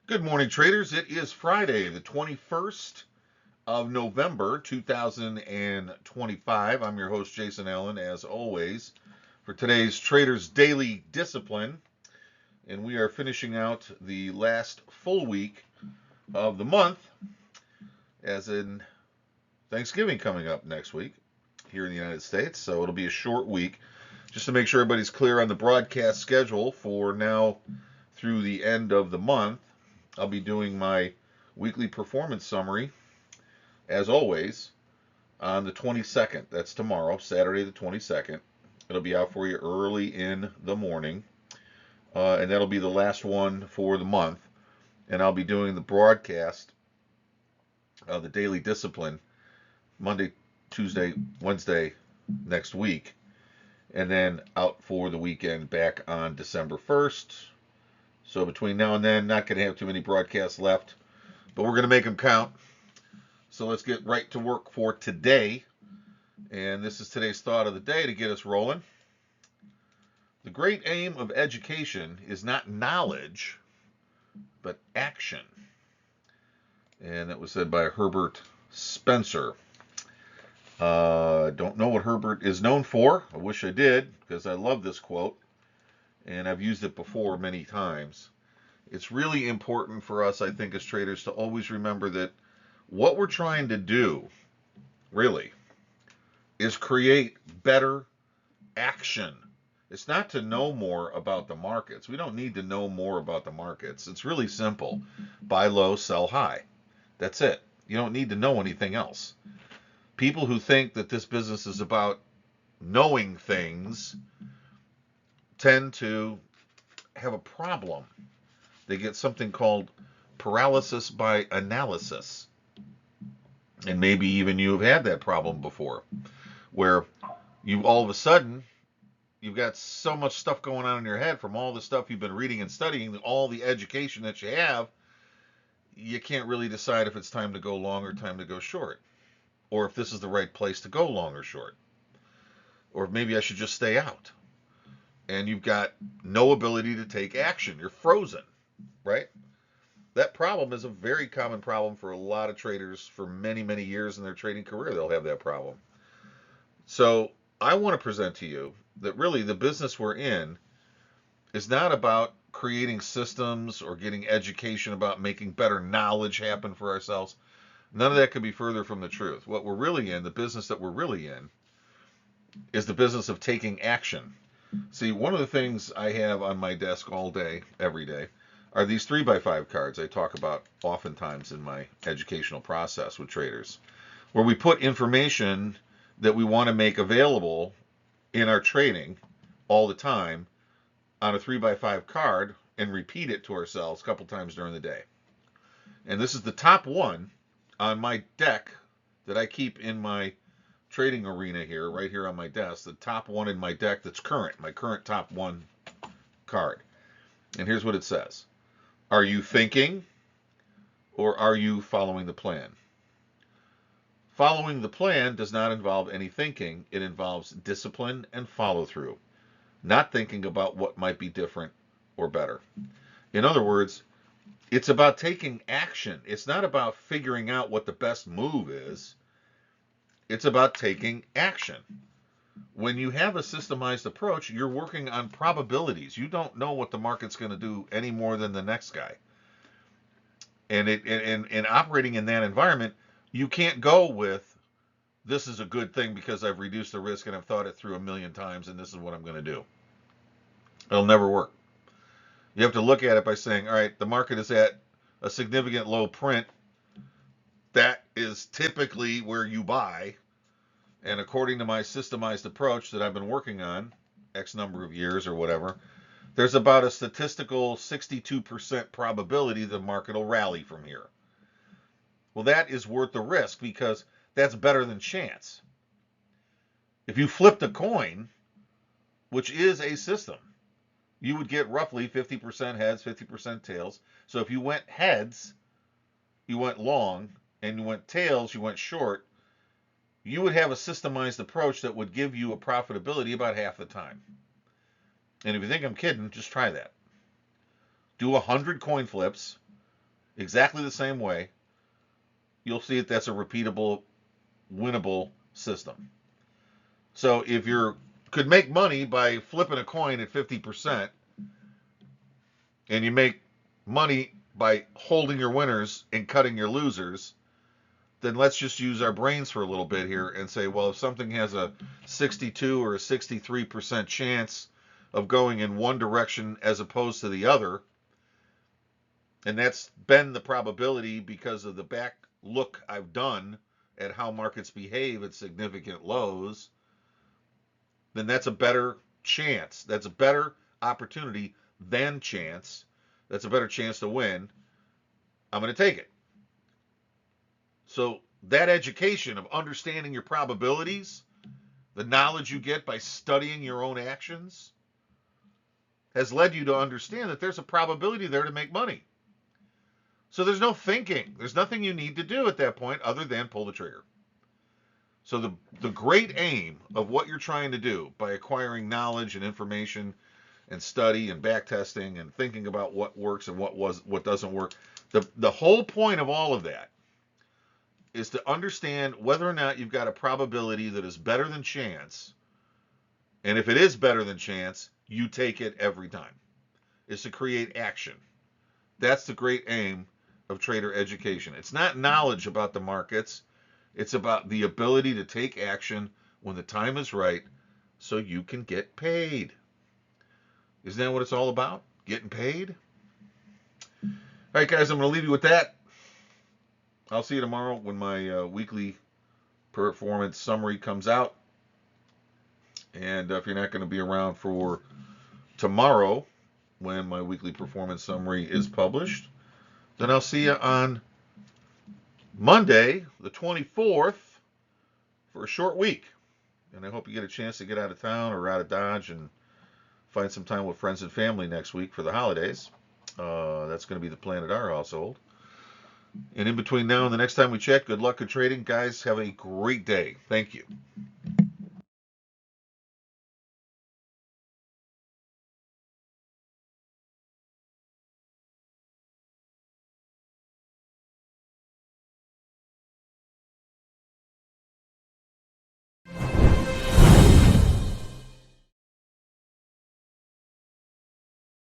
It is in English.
Good morning, traders. It is Friday, the 21st of November, 2025. I'm your host, Jason Allen, as always, for today's Traders Daily Discipline. And we are finishing out the last full week of the month, as in Thanksgiving coming up next week here in the United States. So it'll be a short week. Just to make sure everybody's clear on the broadcast schedule for now through the end of the month, I'll be doing my weekly performance summary, as always, on the 22nd. That's tomorrow, Saturday the 22nd. It'll be out for you early in the morning, and that'll be the last one for the month. And I'll be doing the broadcast of the Daily Discipline Monday, Tuesday, Wednesday next week, and then out for the weekend back on December 1st. So between now and then, not going to have too many broadcasts left, but we're going to make them count. So let's get right to work for today. And this is today's thought of the day to get us rolling. The great aim of education is not knowledge, but action. And that was said by Herbert Spencer. Don't know what Herbert is known for. I wish I did, because I love this quote, and I've used it before many times. It's really important for us, I think, as traders to always remember that what we're trying to do, really, is create better action. It's not to know more about the markets. We don't need to know more about the markets. It's really simple. Buy low, sell high. That's it. You don't need to know anything else. People who think that this business is about knowing things tend to have a problem. They get something called paralysis by analysis. And maybe even you have had that problem before, where you all of a sudden, you've got so much stuff going on in your head from all the stuff you've been reading and studying, all the education that you have, you can't really decide if it's time to go long or time to go short, or if this is the right place to go long or short, or maybe I should just stay out. And you've got no ability to take action. You're frozen, right? That problem is a very common problem for a lot of traders for many, many years in their trading career. They'll have that problem. So I want to present to you that really the business we're in is not about creating systems or getting education about making better knowledge happen for ourselves. None of that could be further from the truth. What we're really in, the business that we're really in, is the business of taking action. See, one of the things I have on my desk all day, every day, are these 3x5 cards I talk about oftentimes in my educational process with traders, where we put information that we want to make available in our trading all the time on a 3x5 card and repeat it to ourselves a couple times during the day. And this is the top one on my deck that I keep in my trading arena here, right here on my desk, the top one in my deck that's current, my current top one card. And here's what it says. Are you thinking, or are you following the plan? Following the plan does not involve any thinking. It involves discipline and follow through, not thinking about what might be different or better. In other words, it's about taking action. It's not about figuring out what the best move is. It's about taking action. When you have a systemized approach, you're working on probabilities. You don't know what the market's going to do any more than the next guy. And operating in that environment, you can't go with, this is a good thing because I've reduced the risk and I've thought it through a million times and this is what I'm going to do. It'll never work. You have to look at it by saying, all right, the market is at a significant low print. That is typically where you buy. And according to my systemized approach that I've been working on X number of years or whatever, there's about a statistical 62% probability the market will rally from here. Well, that is worth the risk because that's better than chance. If you flipped a coin, which is a system, you would get roughly 50% heads, 50% tails. So if you went heads, you went long, and you went tails, you went short, you would have a systemized approach that would give you a profitability about half the time. And if you think I'm kidding, just try that. Do 100 coin flips exactly the same way, you'll see that that's a repeatable, winnable system. So if you could make money by flipping a coin at 50%, and you make money by holding your winners and cutting your losers, then let's just use our brains for a little bit here and say, well, if something has a 62 or a 63% chance of going in one direction as opposed to the other, and that's been the probability because of the back look I've done at how markets behave at significant lows, then that's a better chance. That's a better opportunity than chance. That's a better chance to win. I'm going to take it. So that education of understanding your probabilities, the knowledge you get by studying your own actions, has led you to understand that there's a probability there to make money. So there's no thinking. There's nothing you need to do at that point other than pull the trigger. So the great aim of what you're trying to do by acquiring knowledge and information and study and back testing and thinking about what works and what doesn't work, the whole point of all of that is to understand whether or not you've got a probability that is better than chance. And if it is better than chance, you take it every time. Is to create action. That's the great aim of trader education. It's not knowledge about the markets. It's about the ability to take action when the time is right so you can get paid. Isn't that what it's all about? Getting paid? All right, guys, I'm going to leave you with that. I'll see you tomorrow when my weekly performance summary comes out. And if you're not going to be around for tomorrow when my weekly performance summary is published, then I'll see you on Monday, the 24th, for a short week. And I hope you get a chance to get out of town or out of Dodge and find some time with friends and family next week for the holidays. That's going to be the plan at our household. And in between now and the next time we chat, good luck in trading. Guys, have a great day. Thank you.